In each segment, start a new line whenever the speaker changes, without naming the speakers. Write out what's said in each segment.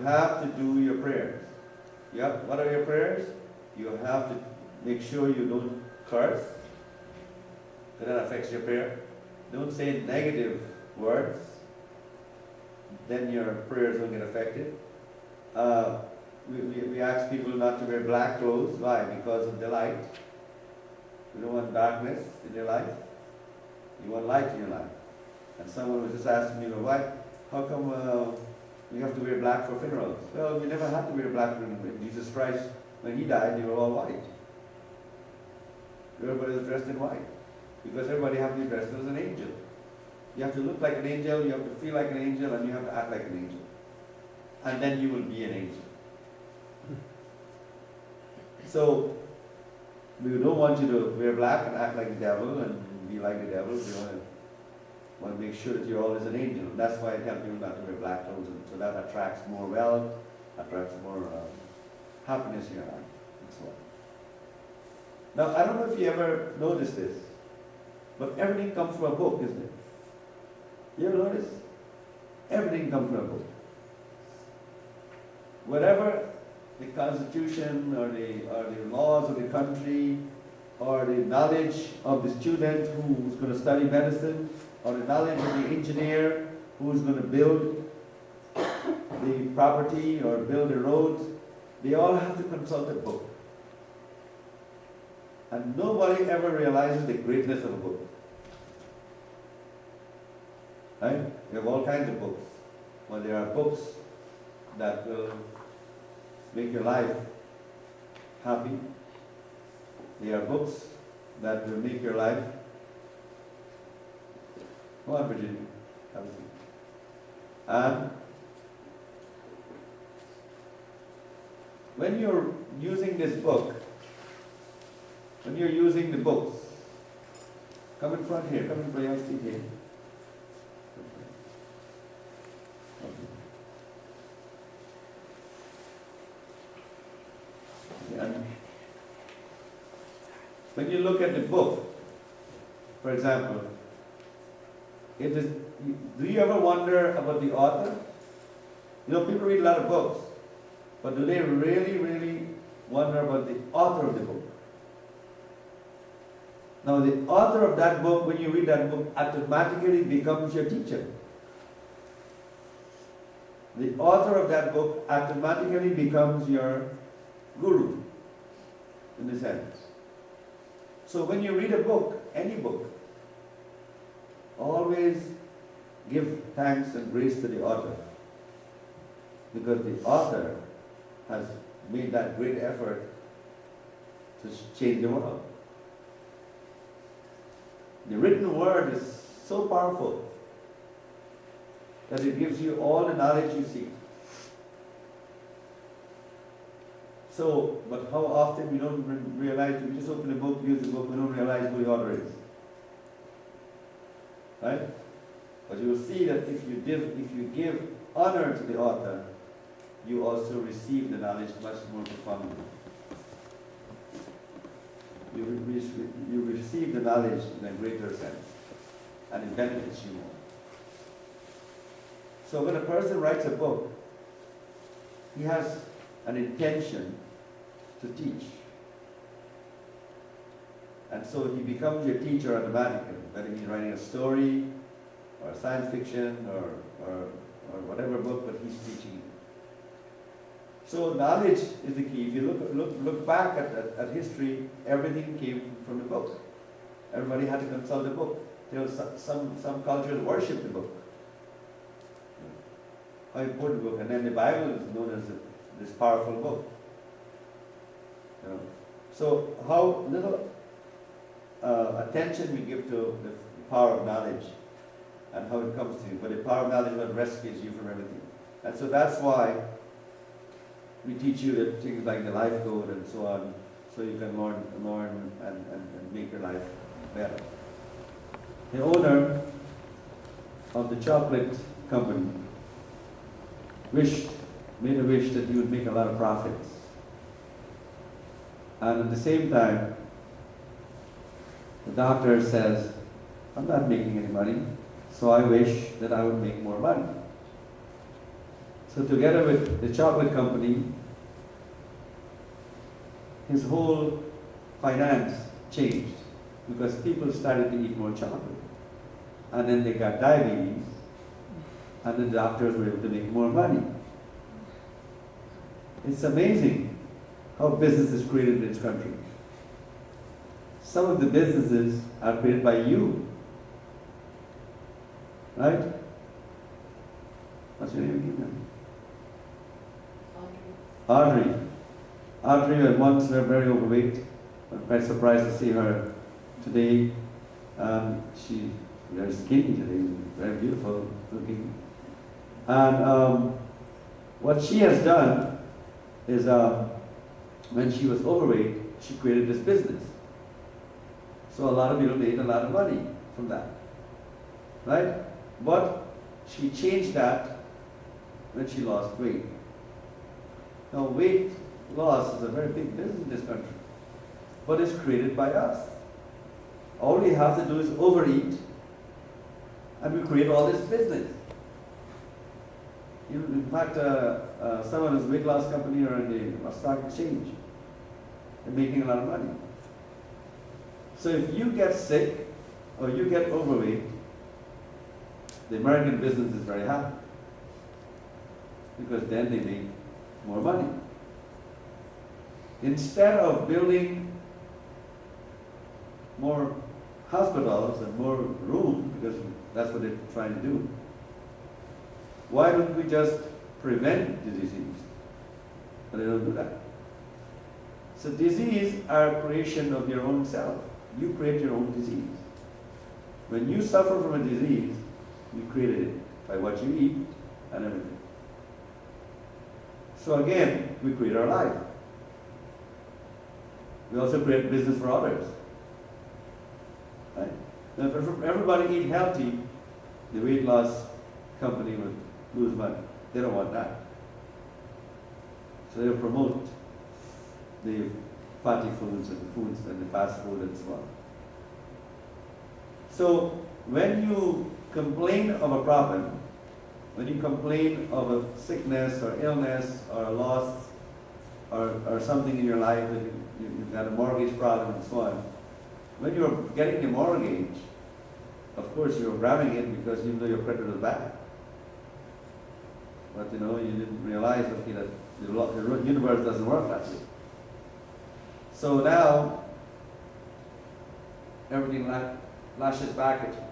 have to do your prayers. Yep, what are your prayers? You have to make sure you don't curse, because that affects your prayer. Don't say negative words, then your prayers don't get affected. We ask people not to wear black clothes. Why? Because of the light. We don't want darkness in your life. You want light in your life. And someone was just asking me, why? How come we have to wear black for funerals? Well, we never had to wear black when Jesus Christ, when he died, they were all white. Everybody was dressed in white. Because everybody has to be dressed as an angel. You have to look like an angel, you have to feel like an angel, and you have to act like an angel. And then you will be an angel. So, we don't want you to wear black and act like the devil and be like the devil. We want to make sure that you're always an angel. And that's why I tell people not to wear black clothes. So that attracts more wealth, attracts more happiness in your life, and so on. Now, I don't know if you ever noticed this, but everything comes from a book, isn't it? You ever notice? Everything comes from a book. Whatever the constitution or the laws of the country or the knowledge of the student who's going to study medicine or the knowledge of the engineer who's going to build the property or build the roads, they all have to consult a book. And nobody ever realizes the greatness of a book. Right? We have all kinds of books. Well, there are books that will make your life happy. There are books that will make your life. Come on, Virginia. Have a seat. And when you're using this book, when you're using the books, come in front here, come in front, your seat here. And when you look at the book, for example, it is, do you ever wonder about the author? You know, people read a lot of books, but do they really wonder about the author of the book? Now, the author of that book, when you read that book, automatically becomes your teacher. The author of that book automatically becomes your guru, in a sense. So when you read a book, any book, always give thanks and grace to the author. Because the author has made that great effort to change the world. The written word is so powerful that it gives you all the knowledge you seek. So, but how often we don't realize, we just open a book, use the book, we don't realize who the author is. Right? But you will see that if you give honor to the author, you also receive the knowledge much more profoundly. You receive the knowledge in a greater sense, and it benefits you more. So when a person writes a book, he has an intention to teach. And so he becomes your teacher automatically, whether he's writing a story, or science fiction, or whatever book, but he's teaching. So knowledge is the key. If you look back at history, everything came from the book. Everybody had to consult the book. There was some cultures worship the book. How important book, and then the Bible is known as this powerful book. You know? So how little attention we give to the power of knowledge and how it comes to you. But the power of knowledge is what rescues you from everything. And so that's why we teach you the things like the life code and so on, so you can learn and make your life better. The owner of the chocolate company made a wish that he would make a lot of profits. And at the same time, the doctor says, I'm not making any money, so I wish that I would make more money. So So together with the chocolate company, his whole finance changed because people started to eat more chocolate. And then they got diabetes, and the doctors were able to make more money. It's amazing how business is created in this country. Some of the businesses are created by you. Right? What's your name again? Audrey. Audrey was once very overweight. I'm quite surprised to see her today. She's very skinny today, very beautiful looking. And what she has done is when she was overweight, she created this business. So a lot of people made a lot of money from that. Right? But she changed that when she lost weight. Now weight loss is a very big business in this country. But it's created by us. All we have to do is overeat and we create all this business. In fact, someone who's a weight loss company or in the stock exchange, they're making a lot of money. So if you get sick or you get overweight, the American business is very happy because then they make more money. Instead of building more hospitals and more rooms, because that's what they're trying to do, why don't we just prevent the disease? But they don't do that. So disease are a creation of your own self. You create your own disease. When you suffer from a disease, you created it by what you eat and everything. So again, we create our life. We also create business for others. Right? Now, if everybody eat healthy, the weight loss company would lose money. They don't want that. So they'll promote the fatty foods and the foods and the fast food and so on. So when you complain of a problem, when you complain of a sickness or illness or a loss or something in your life, you've got a mortgage problem and so on, when you're getting a mortgage, of course you're grabbing it because you know your credit is bad. But you didn't realize that the universe doesn't work that way. So now, everything lashes back at you.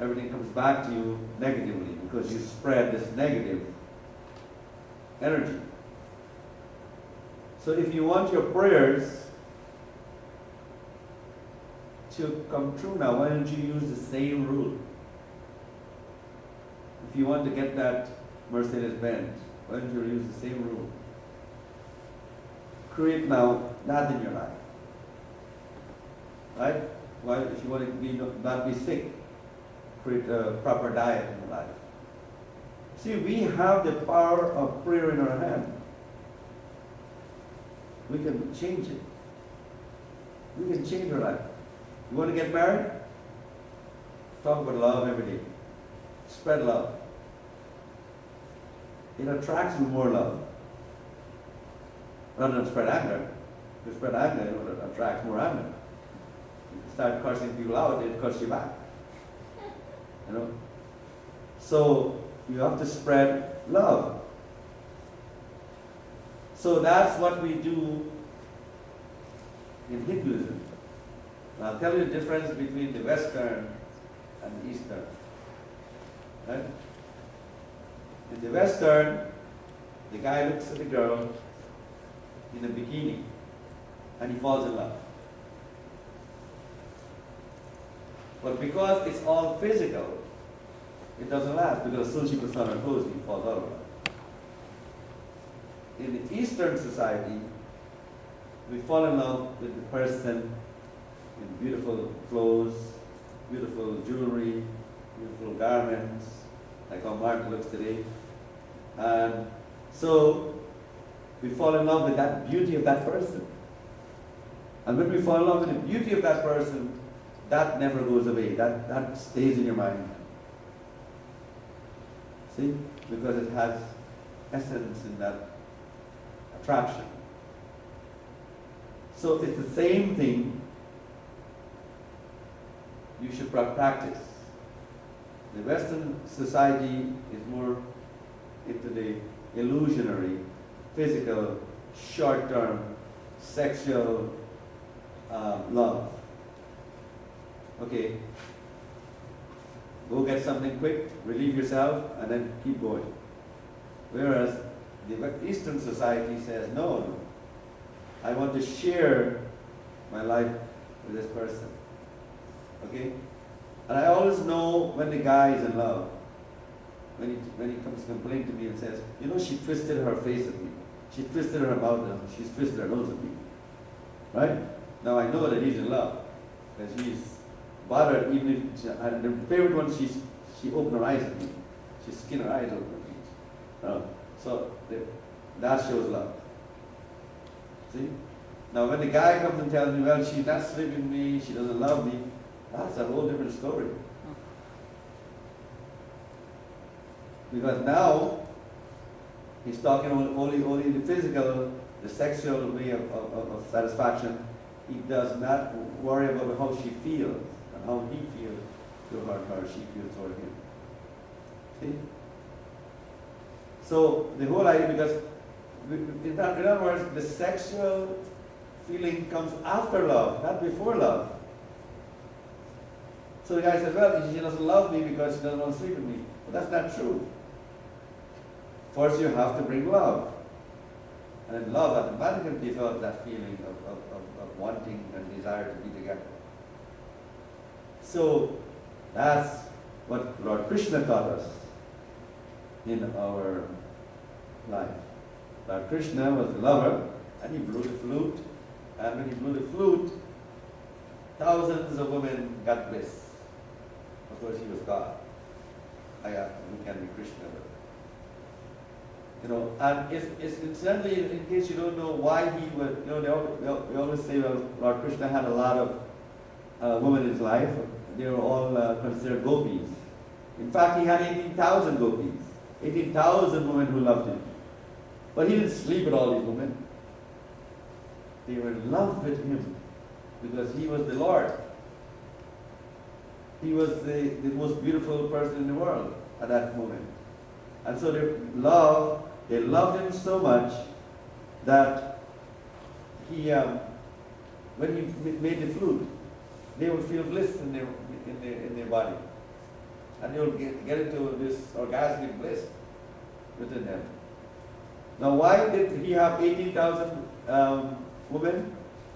Everything comes back to you negatively because you spread this negative energy. So if you want your prayers to come true now, why don't you use the same rule? If you want to get that Mercedes-Benz, why don't you use the same rule? Create now that in your life. Right? Why, if you want to not be sick, create a proper diet in your life. See, we have the power of prayer in our hand. We can change it. We can change our life. You want to get married? Talk about love every day. Spread love. It attracts you more love. Rather than spread anger. If you spread anger, it attracts more anger. If you start cursing people out, it curse you back. So you have to spread love. So that's what we do in Hinduism. And I'll tell you the difference between the Western and the Eastern. Right? In the Western, the guy looks at the girl in a bikini and he falls in love. But because it's all physical, it doesn't last, because as soon as she puts on her clothes, he falls out of love. In the Eastern society, we fall in love with the person in beautiful clothes, beautiful jewelry, beautiful garments, like how Mark looks today. And so we fall in love with that beauty of that person. And when we fall in love with the beauty of that person, that never goes away. That stays in your mind. See? Because it has essence in that attraction. So it's the same thing you should practice. The Western society is more into the illusionary, physical, short-term, sexual love. Okay, go get something quick, relieve yourself, and then keep going. Whereas the Eastern society says, no, I want to share my life with this person. Okay? And I always know when the guy is in love. When he comes to complain to me and says, you know, she twisted her face at me. She twisted her mouth and she's twisted her nose at me. Right? Now I know that he's in love. Because she's bothered even if she, and the favorite one, she opened her eyes at me. She skinned her eyes open at me. So that shows love. See? Now when the guy comes and tells me, well, she's not sleeping with me, she doesn't love me, that's a whole different story. Because now he's talking only the physical, the sexual way of satisfaction. He does not worry about how she feels and how he feels toward her, she feels toward him. See? So the whole idea, because in other words, the sexual feeling comes after love, not before love. So the guy says, well, she doesn't love me because she doesn't want to sleep with me. But that's not true. First you have to bring love. And then love automatically develops that feeling of wanting and desire to be together. So that's what Lord Krishna taught us in our life. Lord Krishna was the lover, and he blew the flute, and when he blew the flute, thousands of women got bliss. Of course, he was God. We can be Krishna. You know, and it's incidentally, in case you don't know why he was, you know, we always say, well, Lord Krishna had a lot of women in his life. They were all considered gopis. In fact, he had 18,000 gopis, 18,000 women who loved him. But he didn't sleep with all these women. They were in love with him because he was the Lord. He was the most beautiful person in the world at that moment. And so they loved him so much that he, when he made the flute, they would feel bliss in their body. And they would get into this orgasmic bliss within them. Now why did he have 18,000 women?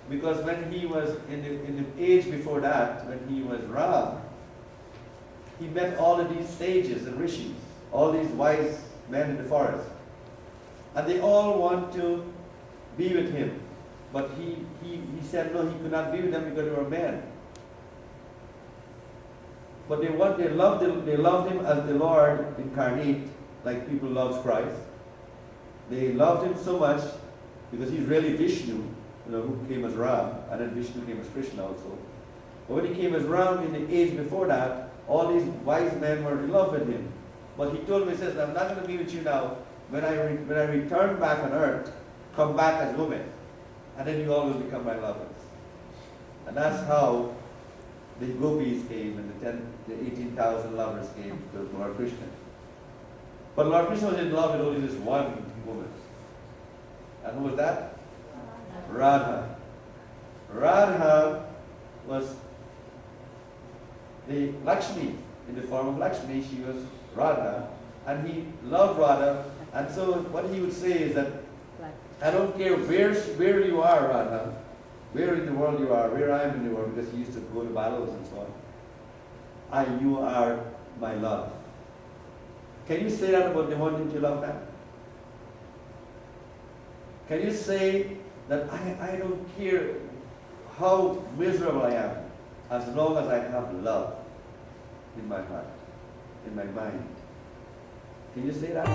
Because when he was in the age before that, when he was Ram, he met all of these sages and rishis, all these wise men in the forest. And they all want to be with him. But he said no, he could not be with them because they were men. But they loved him as the Lord incarnate, like people love Christ. They loved him so much because he's really Vishnu, who came as Ram, and then Vishnu came as Krishna also. But when he came as Ram in the age before that, all these wise men were in love with him. But he told me, he says, I'm not going to be with you now. When I return back on earth, come back as women. And then you all will become my lovers. And that's how the gopis came and the 18,000 lovers came to Lord Krishna. But Lord Krishna was in love with only this one woman. And who was that? Radha. Radha was the Lakshmi. In the form of Lakshmi, she was Radha. And he loved Radha. And so what he would say is that, I don't care where you are, Radha, where in the world you are, where I am in the world, because he used to go to battles and so on. You are my love. Can you say that about the one that you love now? Can you say that I don't care how miserable I am, as long as I have love in my heart, in my mind? Can you say that?